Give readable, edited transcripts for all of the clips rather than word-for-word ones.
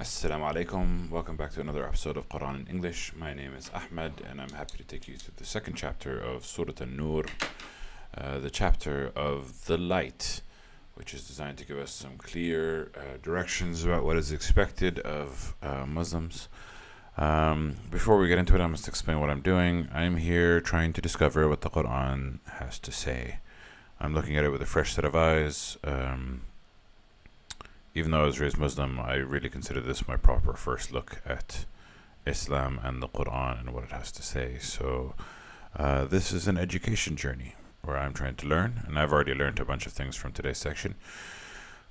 السلام عليكم. Welcome back to another episode of Quran in English. My name is Ahmed and I'm happy to take you through the second chapter of Surah An-Nur, the chapter of the light, which is designed to give us some clear directions about what is expected of Muslims. Before we get into it, I must explain what I'm doing. I'm here trying to discover what the Quran has to say. I'm looking at it with a fresh set of eyes. Even though I was raised Muslim, I really consider this my proper first look at Islam and the Quran and what it has to say. So this is an education journey where I'm trying to learn, and I've already learned a bunch of things from today's section.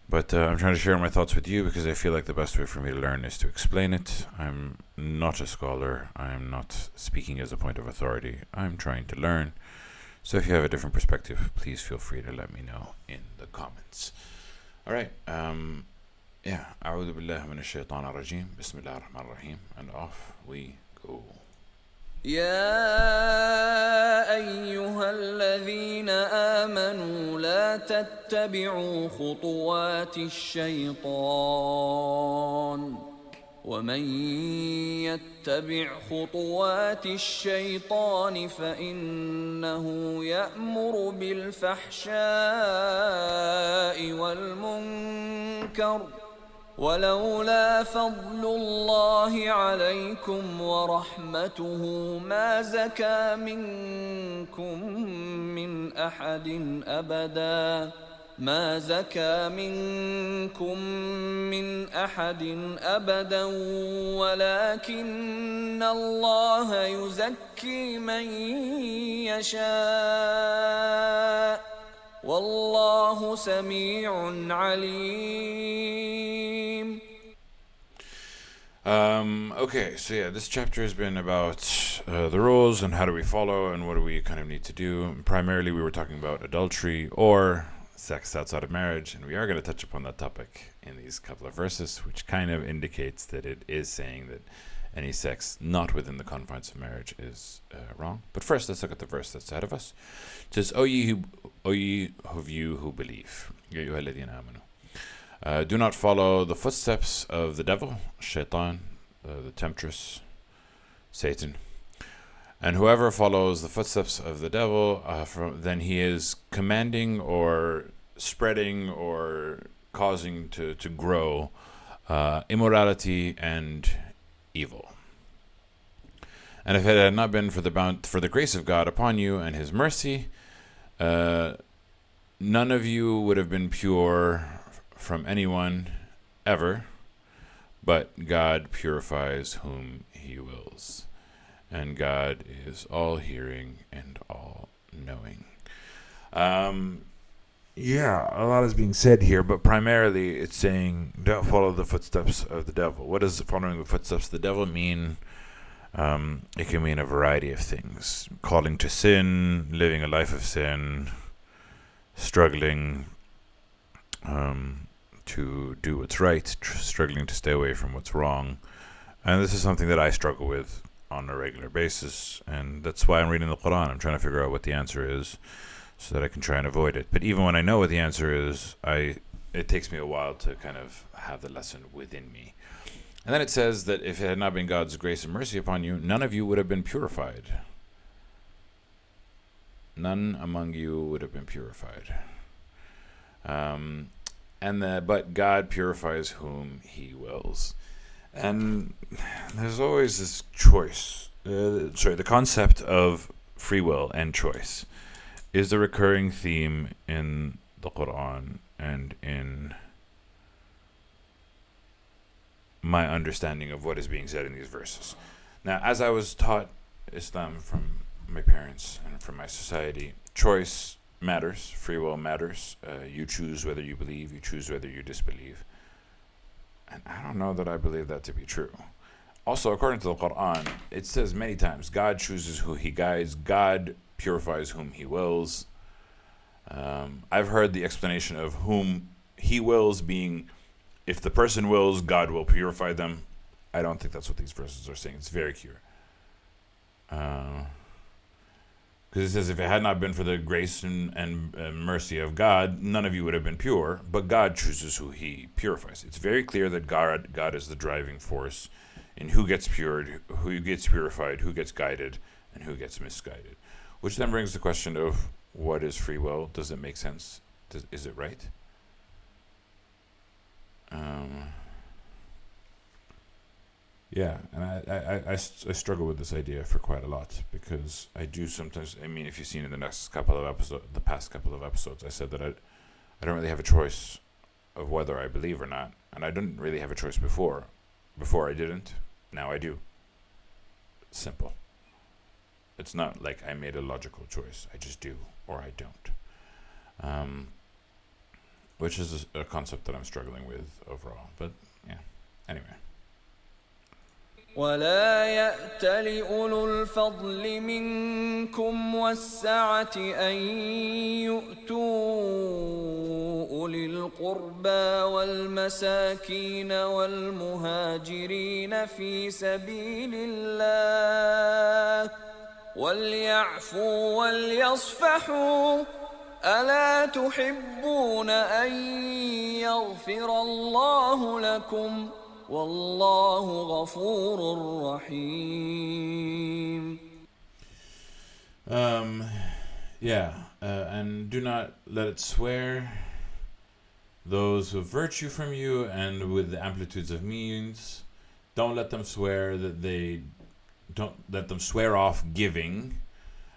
But I'm trying to share my thoughts with you because I feel like the best way for me to learn is to explain it. I'm not a scholar. I'm not speaking as a point of authority. I'm trying to learn. So if you have a different perspective, please feel free to let me know in the comments. All right. أعوذ بالله من الشيطان الرجيم بسم الله الرحمن الرحيم, and off we go. يا أيها الذين آمنوا لا تتبعوا خطوات الشيطان ومن يتبع خطوات الشيطان فإنه يأمر بالفحشاء والمنكر ولولا فضل الله عليكم ورحمته ما زكى منكم من أحد أبدا ولكن الله يزكي من يشاء والله سميع عليم. Okay, so this chapter has been about the rules and how do we follow and what do we kind of need to do. Primarily we were talking about adultery or sex outside of marriage, and we are going to touch upon that topic in these couple of verses, which kind of indicates that it is saying that any sex not within the confines of marriage is wrong. But first, let's look at the verse that's ahead of us. It says, O ye of you who believe, Ya ayyuha alladhina amanu. Do not follow the footsteps of the devil, shaitan, the temptress, Satan. And whoever follows the footsteps of the devil, then he is commanding or spreading or causing to grow immorality and evil. And if it had not been for the grace of God upon you and his mercy, none of you would have been pure from anyone ever, but God purifies whom he wills. And God is all hearing and all knowing. A lot is being said here, but primarily it's saying don't follow the footsteps of the devil. What does following the footsteps of the devil mean? It can mean a variety of things. Calling to sin, living a life of sin, struggling to do what's right, struggling to stay away from what's wrong. And this is something that I struggle with on a regular basis, and that's why I'm reading the Quran. I'm trying to figure out what the answer is so that I can try and avoid it. But even when I know what the answer is, it takes me a while to kind of have the lesson within me. And then it says that if it had not been God's grace and mercy upon you, none of you would have been purified. None among you would have been purified. But God purifies whom he wills. And there's always this choice. The concept of free will and choice is a recurring theme in the Quran and in my understanding of what is being said in these verses. Now, as I was taught Islam from my parents and from my society, choice matters, free will matters. You choose whether you believe, you choose whether you disbelieve. And I don't know that I believe that to be true. Also, according to the Quran, it says many times, God chooses who he guides, God purifies whom he wills. I've heard the explanation of whom he wills being, if the person wills, God will purify them. I don't think that's what these verses are saying. It's very clear. Because it says, if it had not been for the grace and mercy of God, none of you would have been pure. But God chooses who He purifies. It's very clear that God is the driving force in who gets cured, who gets purified, who gets guided, and who gets misguided. Which then brings the question of, what is free will? Does it make sense? Is it right? Yeah, and I struggle with this idea for quite a lot, because I do sometimes. I mean, if you've seen in the past couple of episodes, I said that I don't really have a choice of whether I believe or not, and I didn't really have a choice before. Before I didn't. Now I do. Simple. It's not like I made a logical choice. I just do, or I don't. Which is a concept that I'm struggling with overall. But yeah. Anyway. ولا يأتل أولو الفضل منكم والسعة أن يؤتوا أولي القربى والمساكين والمهاجرين في سبيل الله وليعفوا وليصفحوا ألا تحبون أن يغفر الله لكم والله غفور رحيم. And do not let it swear those who have virtue from you and with the amplitudes of means. Don't let them swear don't let them swear off giving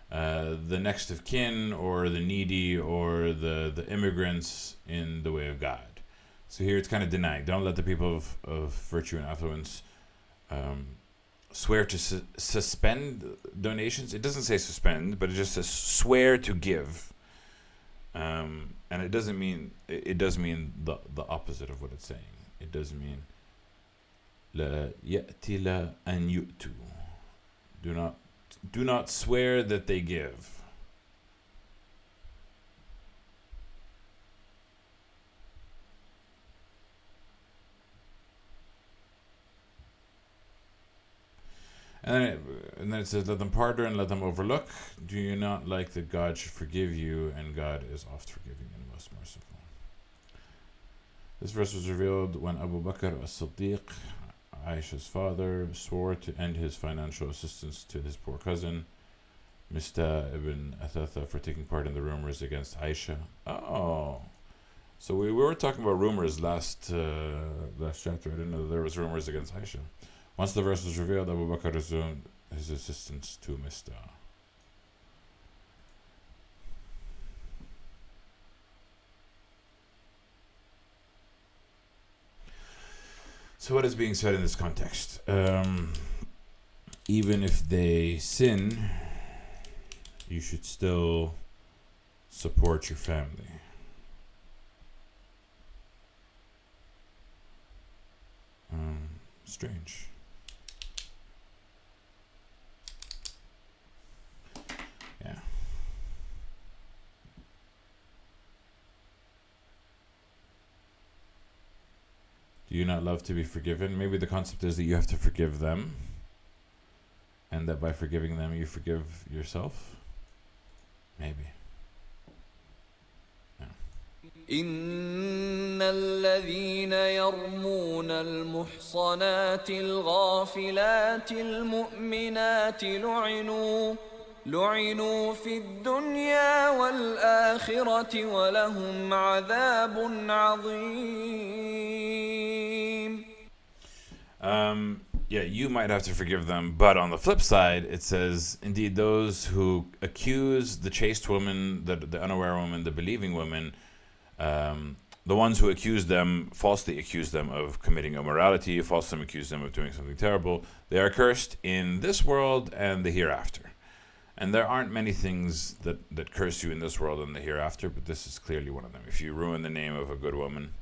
the next of kin or the needy or the immigrants in the way of God. So here it's kind of denying. Don't let the people of virtue and affluence swear to suspend donations. It doesn't say suspend, but it just says swear to give. And it doesn't mean, it does mean the opposite of what it's saying. It does mean لا يأتي لا أن يؤتوا. Do not swear that they give. And then it says, let them pardon and let them overlook. Do you not like that God should forgive you, and God is oft forgiving and most merciful. This verse was revealed when Abu Bakr as-Siddiq, Aisha's father, swore to end his financial assistance to his poor cousin, Mista ibn Athatha, for taking part in the rumors against Aisha. Oh, so we were talking about rumors last chapter. I didn't know that there was rumors against Aisha. Once the verse was revealed, Abu Bakr resumed his assistance to Mista. So what is being said in this context? Even if they sin, you should still support your family. Strange. Yeah. Do you not love to be forgiven? Maybe the concept is that you have to forgive them, and that by forgiving them you forgive yourself. Maybe. إن الذين يرمون المحصنات الغافلات المؤمنات لعنوا في الدنيا والآخرة ولهم عذاب عظيم. Yeah, you might have to forgive them, but on the flip side, it says, indeed, those who accuse the chaste woman, the unaware woman, the believing woman, the ones who falsely accuse them of committing immorality, falsely accuse them of doing something terrible, they are cursed in this world and the hereafter. And there aren't many things that curse you in this world and the hereafter, but this is clearly one of them. If you ruin the name of a good woman,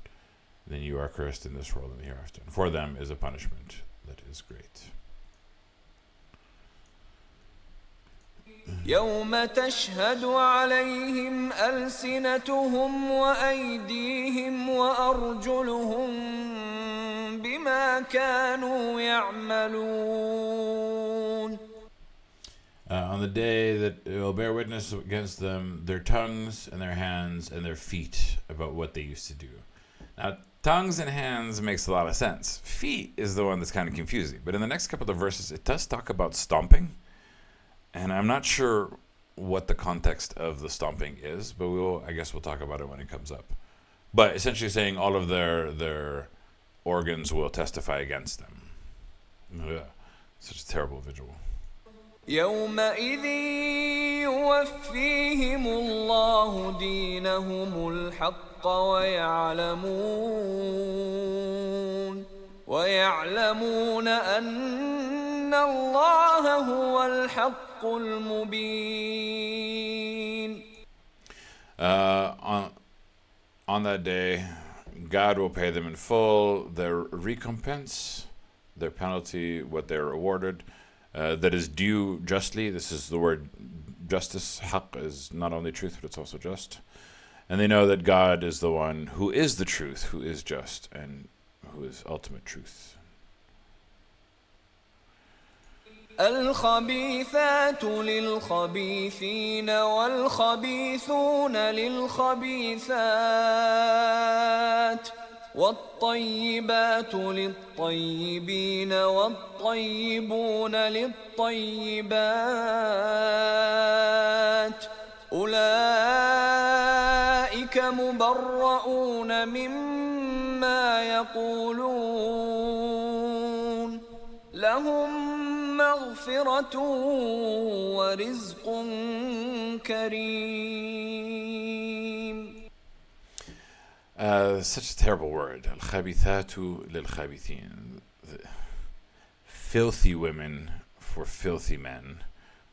then you are cursed in this world and the hereafter. And for them is a punishment that is great. يوم تشهد عليهم ألسنتهم وأيديهم وأرجلهم بما كانوا يعملون. on the day that it will bear witness against them their tongues and their hands and their feet about what they used to do. Now, tongues and hands makes a lot of sense. Feet is the one that's kind of confusing. But in the next couple of verses, it does talk about stomping. And I'm not sure what the context of the stomping is, but I guess we'll talk about it when it comes up. But essentially saying all of their organs will testify against them. Ugh, such a terrible visual. يومئذ يوفيهم الله دينهم الحق ويعلمون أن الله هو الحق المبين. On that day, God will pay them in full their recompense, their penalty, what they're awarded, that is due justly. This is the word justice. Haqq is not only truth, but it's also just. And they know that God is the one who is the truth, who is just, and who is ultimate truth. الخبيثات للخبيثين والخبيثون للخبيثات والطيبات للطيبين والطيبون للطيبات أولئك مبرؤون مما يقولون لهم مغفرة ورزق كريم. Such a terrible word. Al-khabithatu lil-khabithin. Filthy women for filthy men.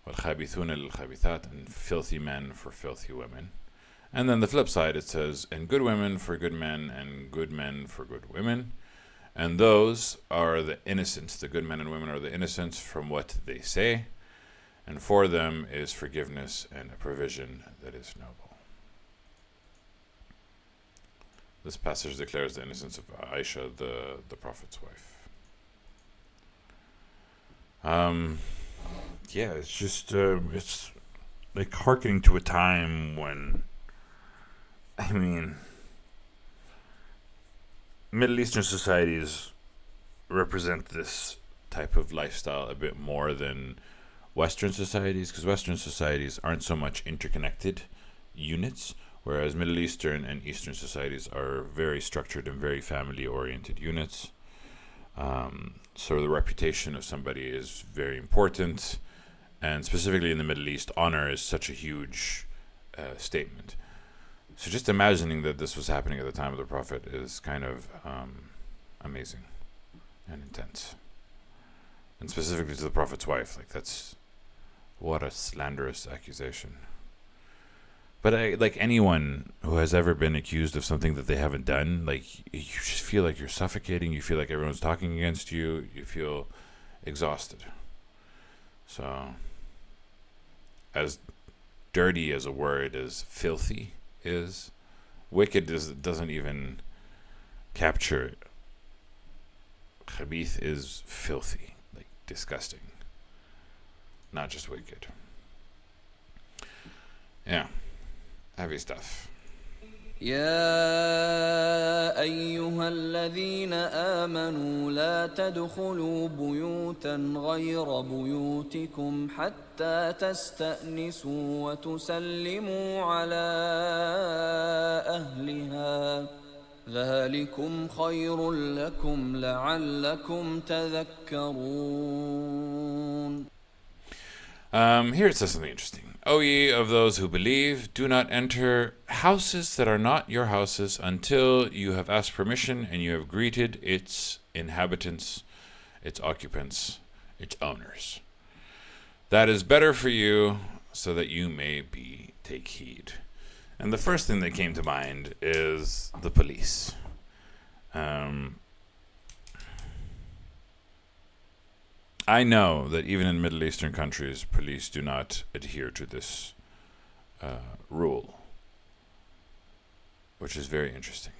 Wal-khabithuna lil-khabithat, and filthy men for filthy women. And then the flip side, it says, and good women for good men, and good men for good women. And those are the innocents. The good men and women are the innocents from what they say. And for them is forgiveness and a provision that is noble. This passage declares the innocence of Aisha, the Prophet's wife. Yeah, it's just, it's like hearkening to a time when, I mean, Middle Eastern societies represent this type of lifestyle a bit more than Western societies, because Western societies aren't so much interconnected units, whereas Middle Eastern and Eastern societies are very structured and very family-oriented units. So the reputation of somebody is very important, and specifically in the Middle East, honor is such a huge statement. So just imagining that this was happening at the time of the Prophet is kind of amazing and intense. And specifically to the Prophet's wife, like that's, what a slanderous accusation. But like anyone who has ever been accused of something that they haven't done, like you just feel like you're suffocating, you feel like everyone's talking against you, you feel exhausted. So, as dirty as a word as filthy is, wicked doesn't even capture it. Khabith is filthy, like disgusting, not just wicked. Yeah, heavy stuff. يا أيها الذين آمنوا لا تدخلوا بيوتا غير بيوتكم حتى تستأنسوا وتسلموا على أهلها ذلكم خير لكم لعلكم تذكرون. Here it says something interesting. O ye of those who believe, do not enter houses that are not your houses until you have asked permission and you have greeted its inhabitants, its occupants, its owners. That is better for you, so that you may take heed. And the first thing that came to mind is the police. I know that even in Middle Eastern countries, police do not adhere to this rule, which is very interesting,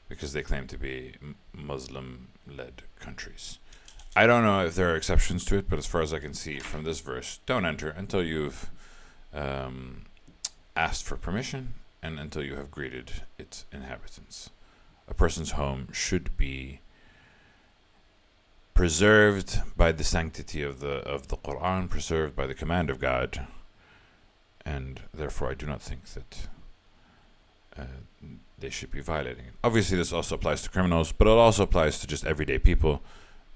because they claim to be Muslim-led countries. I don't know if there are exceptions to it, but as far as I can see from this verse, don't enter until you've asked for permission and until you have greeted its inhabitants. A person's home should be preserved by the sanctity of the Quran, preserved by the command of God, and therefore I do not think that they should be violating it. Obviously, this also applies to criminals, but it also applies to just everyday people.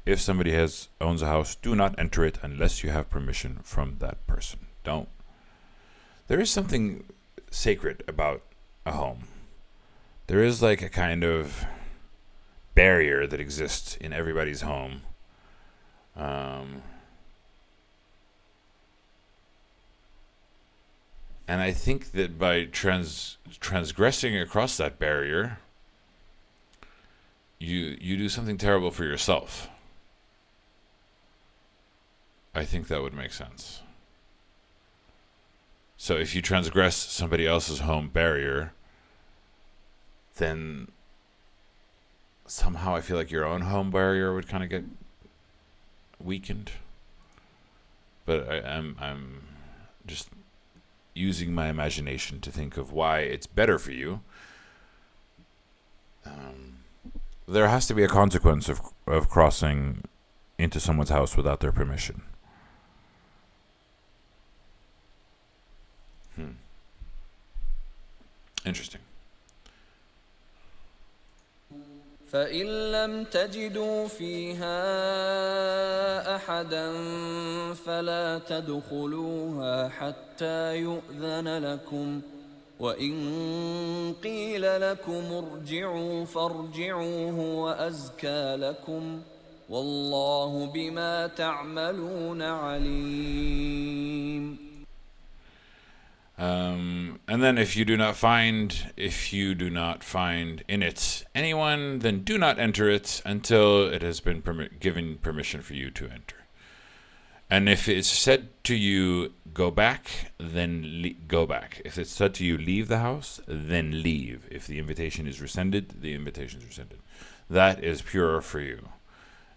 If somebody owns a house, do not enter it unless you have permission from that person. Don't. There is something sacred about a home. There is like a kind of barrier that exists in everybody's home. And I think that by transgressing across that barrier, you do something terrible for yourself. I think that would make sense. So if you transgress somebody else's home barrier, then somehow I feel like your own home barrier would kind of get weakened. But I'm just using my imagination to think of why it's better for you. There has to be a consequence of crossing into someone's house without their permission. Interesting. فإن لم تجدوا فيها أحدا فلا تدخلوها حتى يؤذن لكم وإن قيل لكم ارجعوا فارجعوا هو أزكى لكم والله بما تعملون عليم. And then if you do not find in it anyone, then do not enter it until it has been given permission for you to enter. And if it's said to you, go back, then go back. If it's said to you, leave the house, then leave. If the invitation is rescinded, the invitation is rescinded. That is pure for you.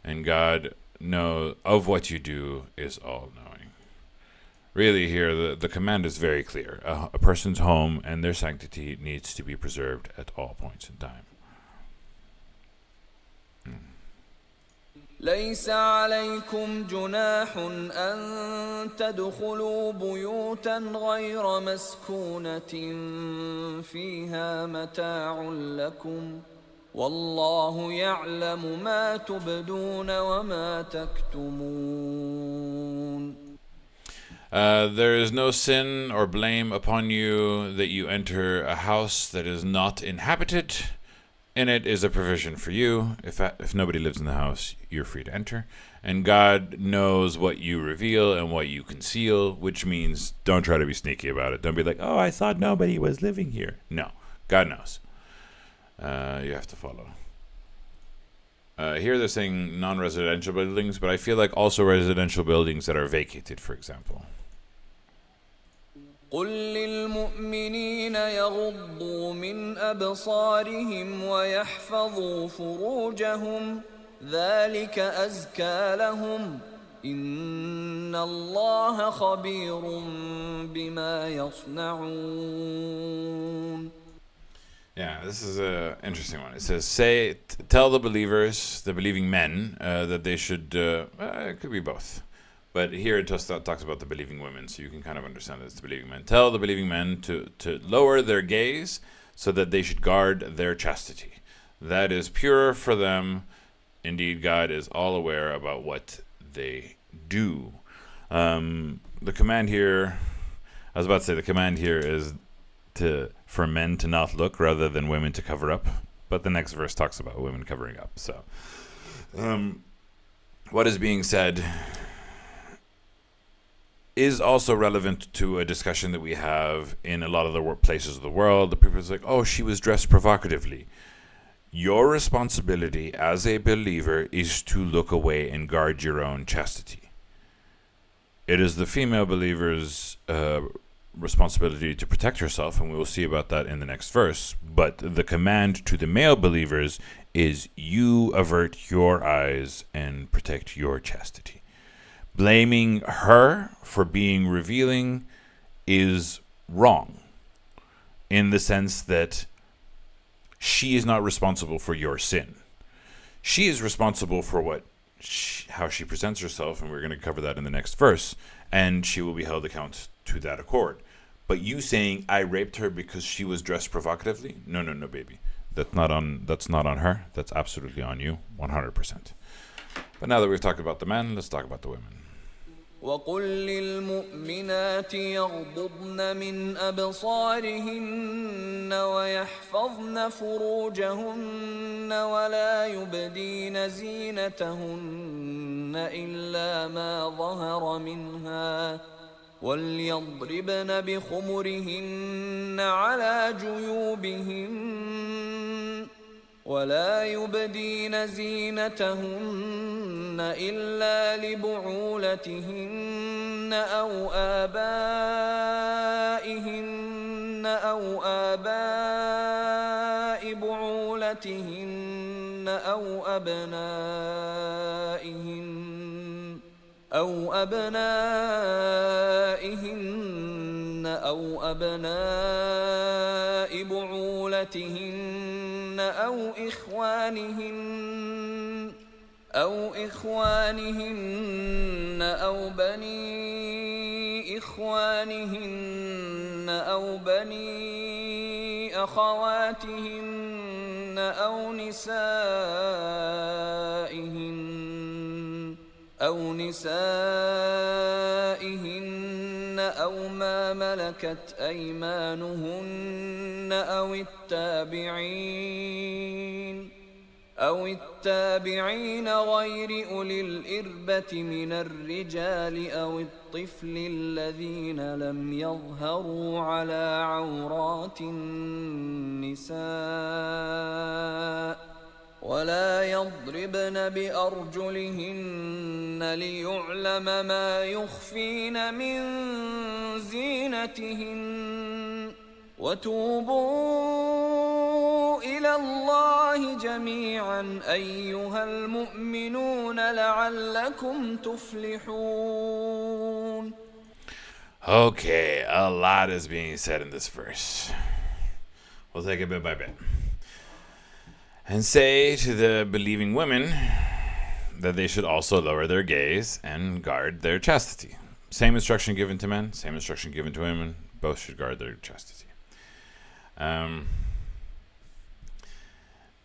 And God knows of what you do is all-knowing. Really here, the command is very clear. A person's home and their sanctity needs to be preserved at all points in time. ليس عليكم جناح أن تدخلوا بيوتا غير مسكونة فيها متاع لكم والله يعلم ما تبدون وما تكتمون. There is no sin or blame upon you that you enter a house that is not inhabited. In it is a provision for you. If nobody lives in the house, you're free to enter. And God knows what you reveal and what you conceal, which means don't try to be sneaky about it. Don't be like, oh, I thought nobody was living here. No, God knows. You have to follow. Here they're saying non-residential buildings, but I feel like also residential buildings that are vacated, for example. قل للمؤمنين يغضوا من أبصارهم ويحفظوا فروجهم ذلك أزكى لهم إن الله خبير بما يصنعون. Yeah, this is an interesting one. It says, tell the believers, the believing men, that they should, it could be both. But here it just talks about the believing women, so you can kind of understand that it's the believing men. Tell the believing men to lower their gaze so that they should guard their chastity. That is pure for them. Indeed, God is all aware about what they do. The command here, I was about to say, the command here is for men to not look rather than women to cover up. But the next verse talks about women covering up. So, what is being said is also relevant to a discussion that we have in a lot of the places of the world. The people are like, oh, she was dressed provocatively. Your responsibility as a believer is to look away and guard your own chastity. It is the female believer's responsibility to protect herself, and we will see about that in the next verse. But the command to the male believers is you avert your eyes and protect your chastity. Blaming her for being revealing is wrong, in the sense that she is not responsible for your sin. She is responsible for how she presents herself, and we're going to cover that in the next verse, and she will be held account to that accord. But you saying I raped her because she was dressed provocatively? No, baby. That's not on her. That's absolutely on you, 100%. But now that we've talked about the men, let's talk about the women. وقل للمؤمنات يغضضن من أبصارهن ويحفظن فروجهن ولا يبدين زينتهن إلا ما ظهر منها وليضربن بخمرهن على جيوبهن ولا يبدين زينتهن إلا لبعولتهن أو آباء بعولتهن أو أبنائهن بعولتهن أو إخوانهن أو بني إخوانهن أو بني أخواتهن أو نسائهن أو ما ملكت أيمانهن أو التابعين غير أولي الإربة من الرجال أو الطفل الذين لم يظهروا على عورات النساء ولا يضربن بأرجلهن ليعلم ما يخفين من زينتهن وتوبوا إلى الله جميعا أيها المؤمنون لعلكم تفلحون. Okay, a lot is being said in this verse. We'll take it bit by bit. And say to the believing women that they should also lower their gaze and guard their chastity. Same instruction given to men, same instruction given to women. Both should guard their chastity.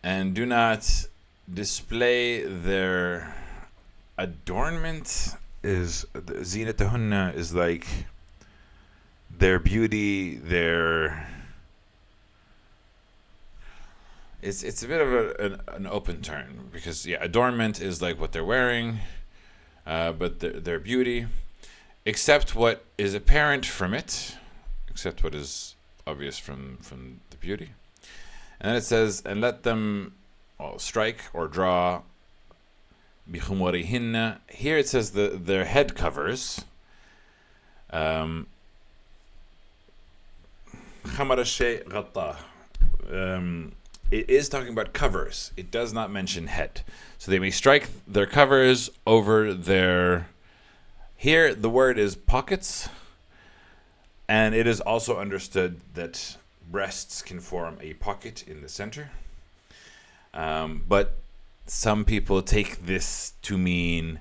And do not display their adornment. Is zinatahunna is like their beauty, their... It's a bit of an open term, because adornment is like what they're wearing, but their beauty, except what is apparent from it, except what is obvious from the beauty. And then it says, and let them strike or draw bihumwarihinna. Here it says their head covers. Khamar al-shay ghattah. It is talking about covers. It does not mention head. So they may strike their covers over their... Here the word is pockets. And it is also understood that breasts can form a pocket in the center. But some people take this to mean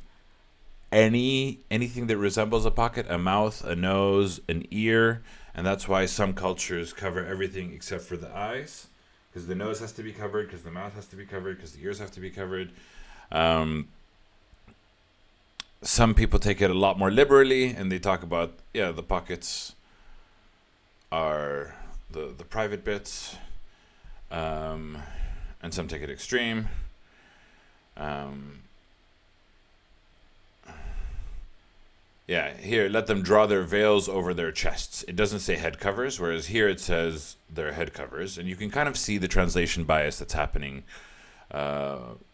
anything that resembles a pocket, a mouth, a nose, an ear. And that's why some cultures cover everything except for the eyes. Because the nose has to be covered, because the mouth has to be covered, because the ears have to be covered. Some people take it a lot more liberally, and they talk about, the pockets are the private bits, and some take it extreme. Here, let them draw their veils over their chests. It doesn't say head covers, whereas here it says their head covers. And you can kind of see the translation bias that's happening. Khamar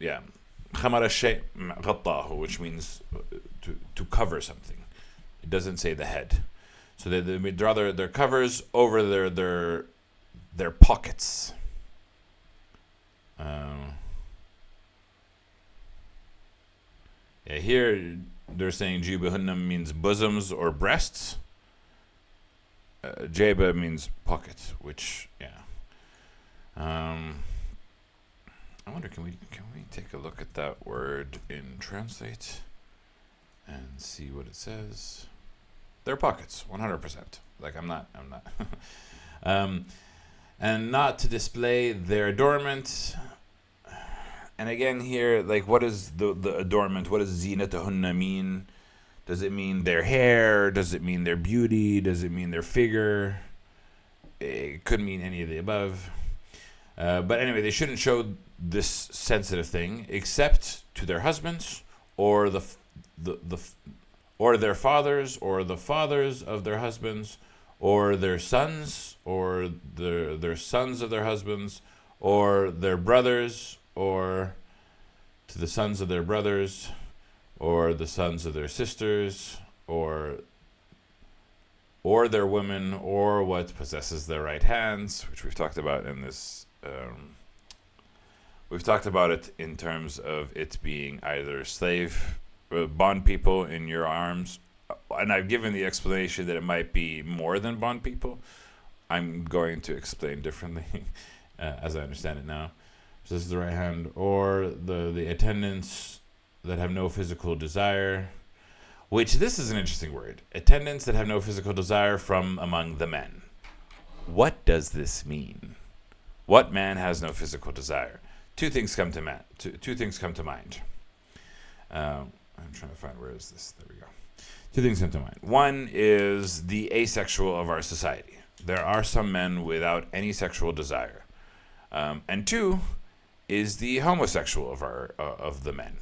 al-shay ghattahu, which means to cover something. It doesn't say the head. So they draw their covers over their pockets. Here they're saying jibahunna means bosoms or breasts. Jeba means pocket, which I wonder, can we take a look at that word in translate and see what it says? They're pockets, 100%. Like I'm not. And not to display their adornment. And again here, like, what is the adornment? What does zinatahunna mean? Does it mean their hair? Does it mean their beauty? Does it mean their figure? It could mean any of the above. But anyway, they shouldn't show this sensitive thing except to their husbands or or their fathers or the fathers of their husbands or their sons or their sons of their husbands or their brothers or to the sons of their brothers or the sons of their sisters or their women or what possesses their right hands, which we've talked about in this. We've talked about it in terms of it being either slave, bond people in your arms, and I've given the explanation that it might be more than bond people. I'm going to explain differently as I understand it now. So this is the right hand, or the attendants that have no physical desire, which this is an interesting word. Attendants that have no physical desire from among the men. What does this mean? What man has no physical desire? Two things come to mind. I'm trying to find, where is this? There we go. Two things come to mind. One is the asexual of our society. There are some men without any sexual desire. And two is the homosexual of the men.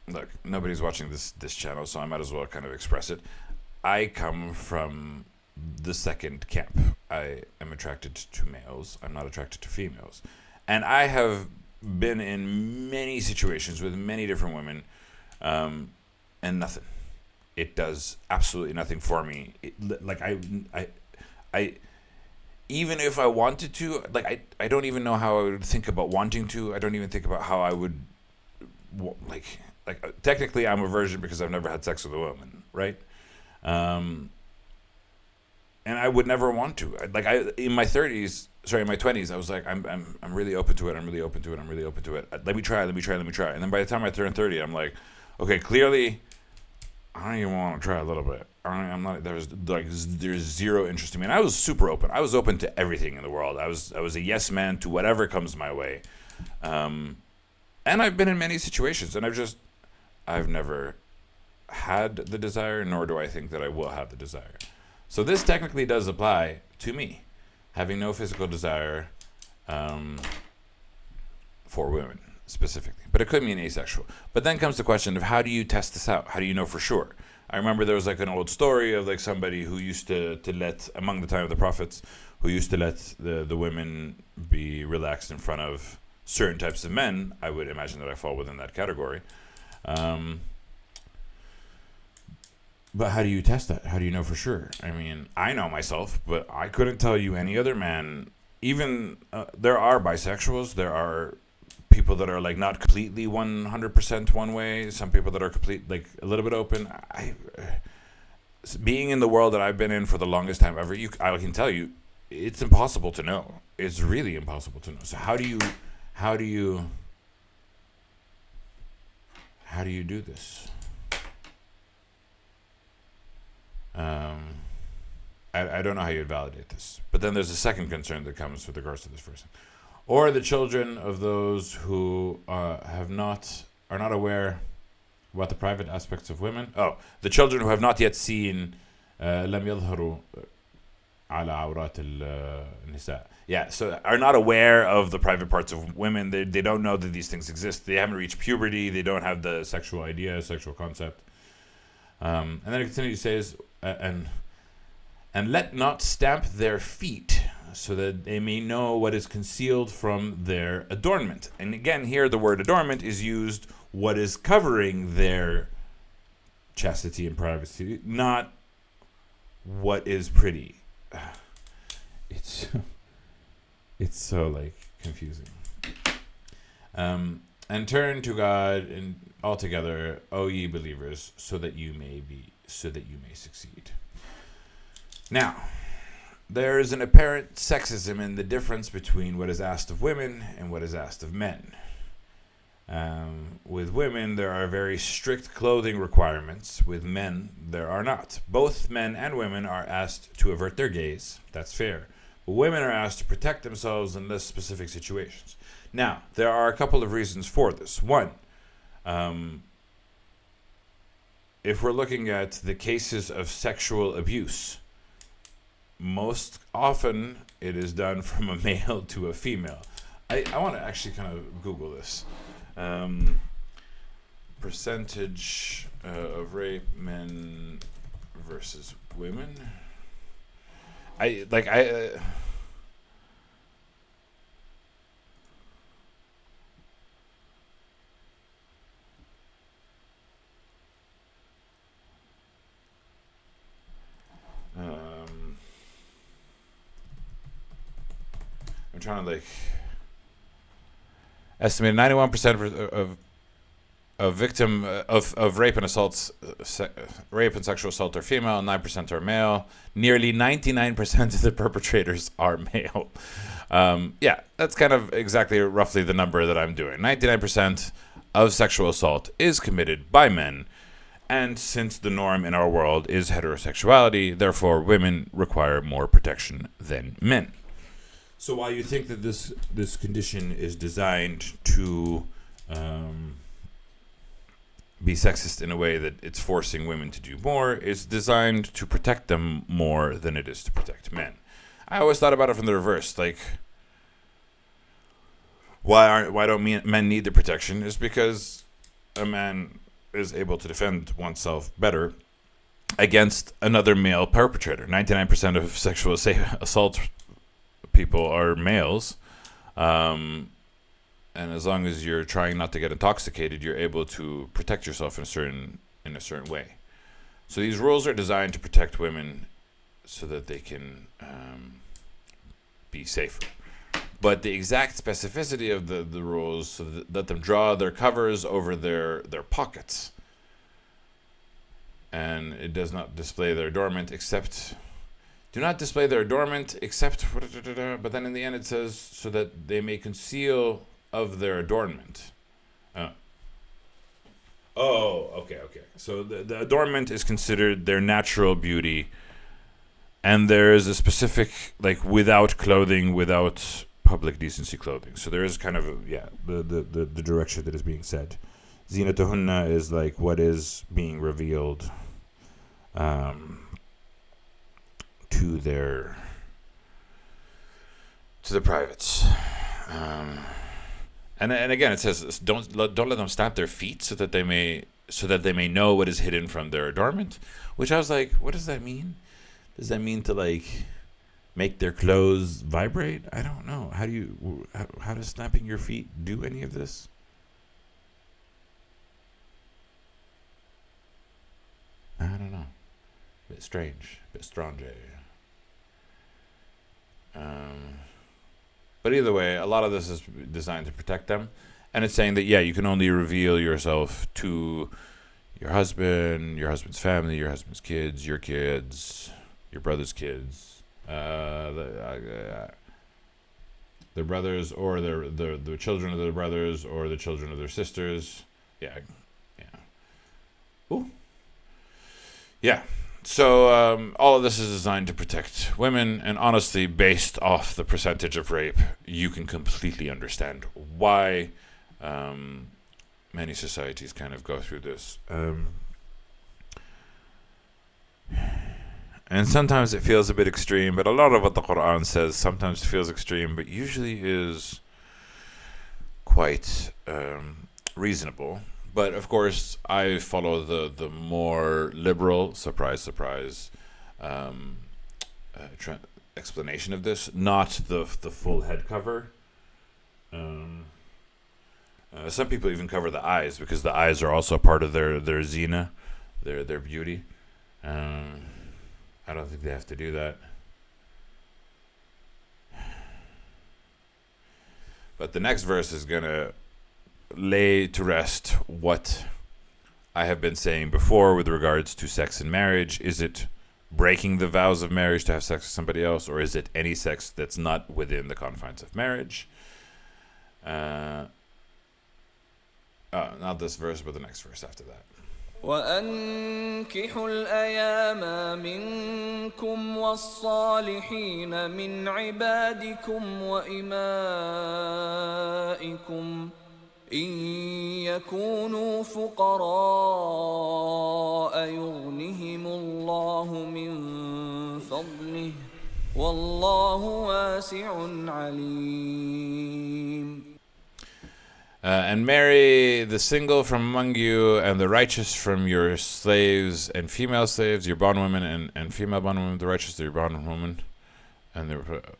Look, nobody's watching this channel, so I might as well kind of express it. I come from the second camp. I am attracted to males. I'm not attracted to females. And I have been in many situations with many different women, and nothing. It does absolutely nothing for me. I even if I wanted to, like, I don't even know how I would think about wanting to. I don't even think about how I would, technically I'm a virgin because I've never had sex with a woman, right? And I would never want to. In my 20s, I was like, I'm really open to it. I'm really open to it. Let me try. And then by the time I turn 30, I'm like, okay, clearly, I don't even want to try a little bit. I'm not. There's zero interest in me. And I was super open. I was open to everything in the world. I was a yes man to whatever comes my way. And I've been in many situations, and I've never had the desire, nor do I think that I will have the desire. So this technically does apply to me, having no physical desire for women specifically. But it could mean asexual. But then comes the question of, how do you test this out? How do you know for sure? I remember there was like an old story of like somebody who used to let, among the time of the prophets, who used to let the women be relaxed in front of certain types of men. I would imagine that I fall within that category. But how do you test that? How do you know for sure? I mean, I know myself, but I couldn't tell you any other man. Even there are bisexuals. There are people that are like not completely 100% one way. Some people that are like a little bit open. Being in the world that I've been in for the longest time ever, I can tell you, it's impossible to know. It's really impossible to know. So how do you do this? I don't know how you'd validate this. But then there's a second concern that comes with regards to this person. Or the children of those who are not aware about the private aspects of women. Oh, the children who have not yet seen لم يظهروا على عورات النساء. Yeah, so are not aware of the private parts of women. They don't know that these things exist. They haven't reached puberty. They don't have the sexual idea, sexual concept. And then it continues, says, and let not stamp their feet, so that they may know what is concealed from their adornment. And again, here the word adornment is used, what is covering their chastity and privacy, not what is pretty. It's so like confusing. And and turn to God and altogether, O ye believers, so that you may succeed. Now, there is an apparent sexism in the difference between what is asked of women and what is asked of men. With women, there are very strict clothing requirements. With men, there are not. Both men and women are asked to avert their gaze. That's fair. But women are asked to protect themselves in less specific situations. Now, there are a couple of reasons for this. One, if we're looking at the cases of sexual abuse, most often it is done from a male to a female. I want to actually kind of Google this. Percentage of rape, men versus women. I'm trying to estimate 91% of victim of rape and assaults, rape and sexual assault are female, 9% are male. Nearly 99% of the perpetrators are male. Yeah, that's kind of exactly roughly the number that I'm doing. 99% of sexual assault is committed by men. And since the norm in our world is heterosexuality, therefore women require more protection than men. So while you think that this condition is designed to be sexist in a way that it's forcing women to do more, it's designed to protect them more than it is to protect men. I always thought about it from the reverse. Like, why don't men need the protection? Is because a man is able to defend oneself better against another male perpetrator. 99% of sexual assault people are males, and as long as you're trying not to get intoxicated, you're able to protect yourself in a certain way. So these rules are designed to protect women so that they can be safer. But the exact specificity of the rules, so let them draw their covers over their pockets, and it does not display their adornment except. Do not display their adornment except, but then in the end it says, so that they may conceal of their adornment. Okay. So the adornment is considered their natural beauty, and there is a specific, without clothing, without public decency clothing. So there is kind of, the direction that is being said. Zinatuhunna is what is being revealed to the privates, and again it says don't let them stamp their feet so that they may know what is hidden from their adornment. Which I was like, what does that mean? Does that mean to make their clothes vibrate? I don't know. How does stamping your feet do any of this? I don't know. A bit strange, a bit strange. But either way, a lot of this is designed to protect them, and it's saying that you can only reveal yourself to your husband, your husband's family, your husband's kids, your brother's kids, the brothers or the children of their brothers or the children of their sisters. So all of this is designed to protect women, and honestly, based off the percentage of rape, you can completely understand why many societies kind of go through this. And sometimes it feels a bit extreme, but a lot of what the Quran says sometimes feels extreme, but usually is quite reasonable. But of course, I follow the more liberal, surprise, explanation of this, not the full head cover. Some people even cover the eyes because the eyes are also part of their zina, their beauty. I don't think they have to do that. But the next verse is gonna lay to rest what I have been saying before with regards to sex in marriage. Is it breaking the vows of marriage to have sex with somebody else, or is it any sex that's not within the confines of marriage? Not this verse, but the next verse after that. وأنكحوا الأيام منكم والصالحين من عبادكم وإمائكم إن يكونوا فقراء يغنهم الله من فضله والله واسع عليم. And marry the single from among you, and the righteous from your slaves and female slaves, your bondwomen and female bondwomen, the righteous are your bondwomen, and the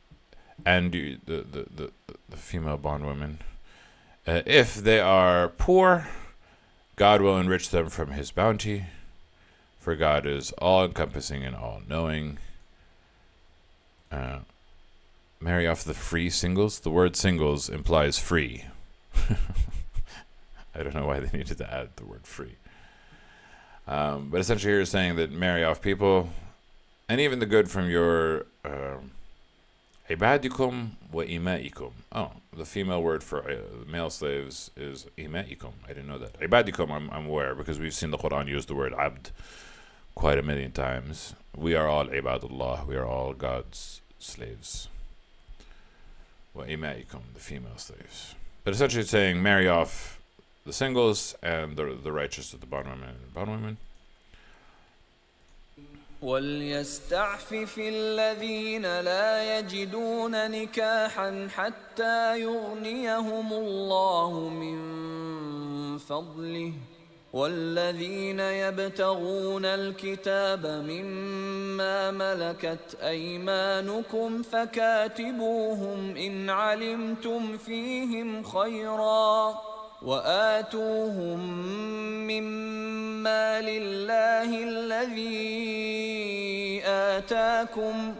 female bondwomen. If they are poor, God will enrich them from His bounty, for God is all-encompassing and all-knowing. Marry off the free singles. The word singles implies free. I don't know why they needed to add the word free. But essentially here is saying that marry off people, and even the good from your ibadikum wa imaikum. Oh, the female word for male slaves is imaikum. I didn't know that. Ibadikum, I'm aware, because we've seen the Quran use the word abd quite a million times. We are all ibadullah. We are all God's slaves. Wa imaikum, the female slaves. But essentially it's saying marry off the singles and the righteous of the bondwomen. وليستعفف الذين لا يجدون نكاحا حتى يغنيهم الله من فضله والذين يبتغون الكتاب مما ملكت أيمانكم فكاتبوهم إن علمتم فيهم خيرا وآتوهم مما لله الذي آتاكم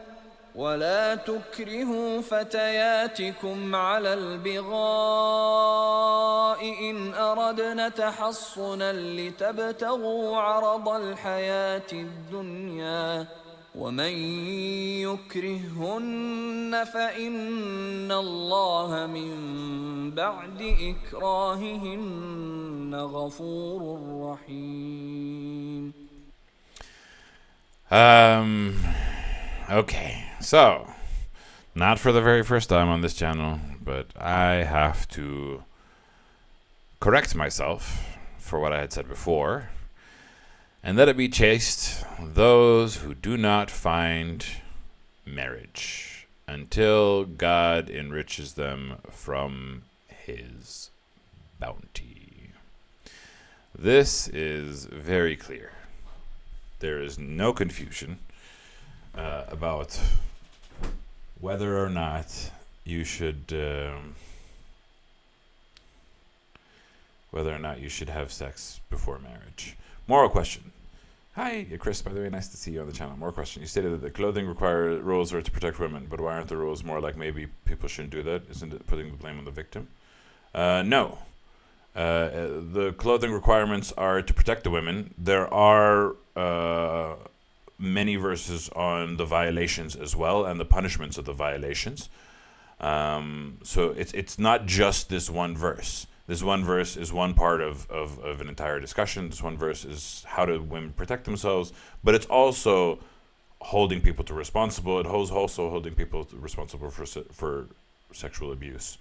ولا تكرهوا فتياتكم على البغاء إن أردنا تحصنا لتبتغوا عرض الحياة الدنيا ومن يكرههن فإن الله من بعد إكراههن غفور رحيم. Okay, so not for the very first time on this channel, but I have to correct myself for what I had said before, and let it be chaste those who do not find marriage until God enriches them from His bounty. This is very clear. There is no confusion about whether or not you should have sex before marriage. Moral question. Hi, Chris, by the way, nice to see you on the channel. More question. You stated that the clothing rules are to protect women, but why aren't the rules more like maybe people shouldn't do that? Isn't it putting the blame on the victim? No. The clothing requirements are to protect the women. There are many verses on the violations as well and the punishments of the violations. So it's not just this one verse. This one verse is one part of an entire discussion. This one verse is how do women protect themselves, but it's also holding people to responsible. It holds also holding people responsible for sexual abuse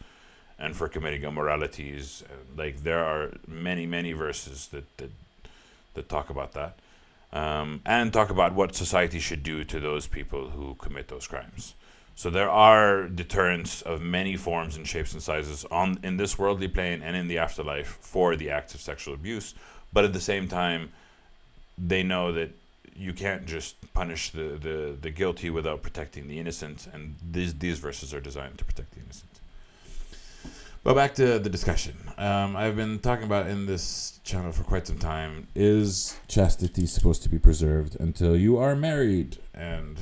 and for committing immoralities. Like there are many verses that talk about that, and talk about what society should do to those people who commit those crimes. So there are deterrents of many forms and shapes and sizes in this worldly plane and in the afterlife for the acts of sexual abuse. But at the same time, they know that you can't just punish the guilty without protecting the innocent, and these verses are designed to protect the innocent. But back to the discussion. I've been talking about in this channel for quite some time, is chastity supposed to be preserved until you are married? And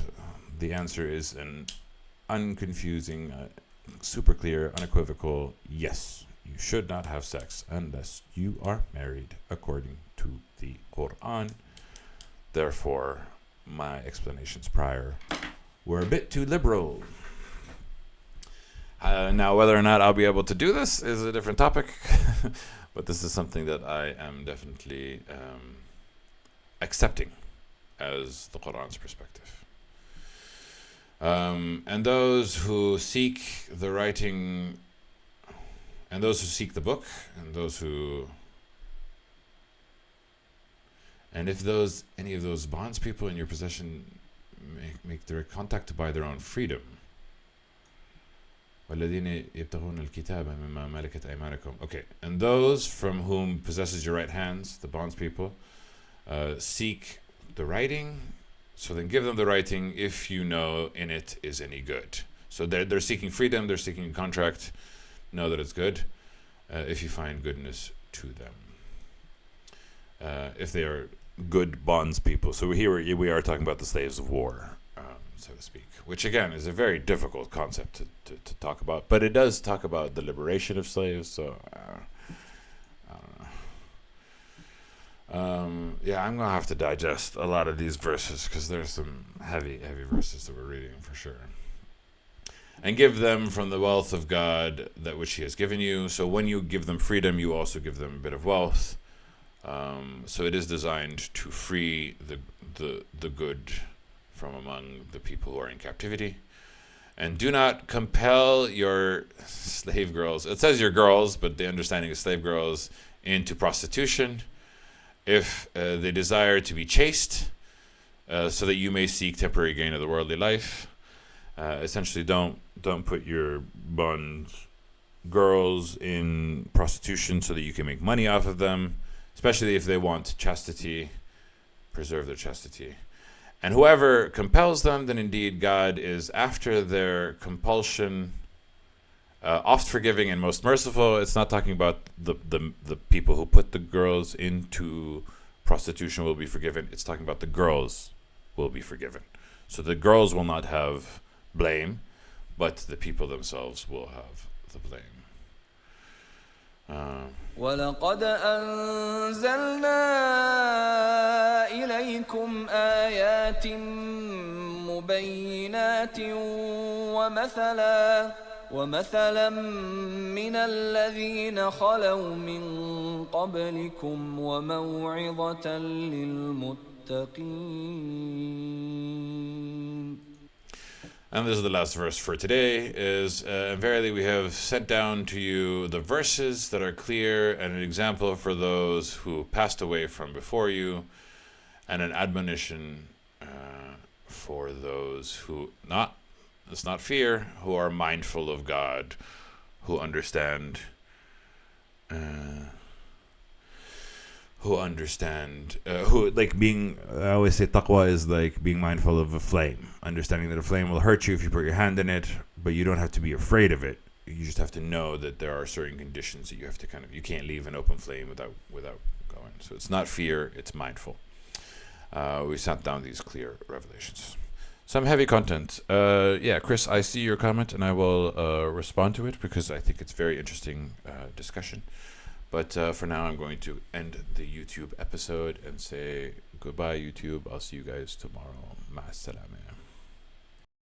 the answer is an unconfusing, super clear, unequivocal yes. You should not have sex unless you are married, according to the Quran. Therefore, my explanations prior were a bit too liberal. Now, whether or not I'll be able to do this is a different topic, but this is something that I am definitely accepting as the Quran's perspective. And those who seek the writing, and those who seek the book, and if any of those bonds people in your possession make their contact to buy their own freedom. وَالَّذِينَ يَبْتَغُونَ الْكِتَابَ مِمَّا مَلَكَتْ أَيْمَانُكُمْ. Okay, and those from whom possesses your right hands, the bonds people, seek the writing, so then give them the writing if you know in it is any good. So they're seeking freedom, they're seeking a contract, know that it's good, if you find goodness to them. If they are good bonds people. So here we are talking about the slaves of war, so to speak, which again is a very difficult concept to talk about, but it does talk about the liberation of slaves, so I don't know. Yeah, I'm gonna have to digest a lot of these verses because there's some heavy verses that we're reading for sure. And give them from the wealth of God that which He has given you. So when you give them freedom, you also give them a bit of wealth. So it is designed to free the good from among the people who are in captivity. And do not compel your slave girls. It says your girls, but the understanding is slave girls into prostitution if they desire to be chaste, so that you may seek temporary gain of the worldly life. Essentially, don't put your bonds girls in prostitution so that you can make money off of them, especially if they want chastity, preserve their chastity. And whoever compels them, then indeed God is after their compulsion, oft forgiving and most merciful. It's not talking about the people who put the girls into prostitution will be forgiven. It's talking about the girls will be forgiven. So the girls will not have blame, but the people themselves will have the blame. وَلَقَدْ أَنزَلْنَا إِلَيْكُمْ آيَاتٍ مُبَيِّنَاتٍ وَمَثَلًا مِنَ الَّذِينَ خَلَوْا مِن قَبْلِكُمْ وَمَوْعِظَةً لِلْمُتَّقِينَ. And this is the last verse for today, is, and verily we have sent down to you the verses that are clear and an example for those who passed away from before you, and an admonition for those who it's not fear, who are mindful of God, who understand, who like being, I always say taqwa is like being mindful of a flame, understanding that a flame will hurt you if you put your hand in it, but you don't have to be afraid of it. You just have to know that there are certain conditions that you have to you can't leave an open flame without going. So it's not fear, it's mindful. We sent down these clear revelations. Some heavy content. Yeah, Chris, I see your comment and I will respond to it because I think it's very interesting discussion. But for now, I'm going to end the YouTube episode and say goodbye, YouTube. I'll see you guys tomorrow. Ma salama.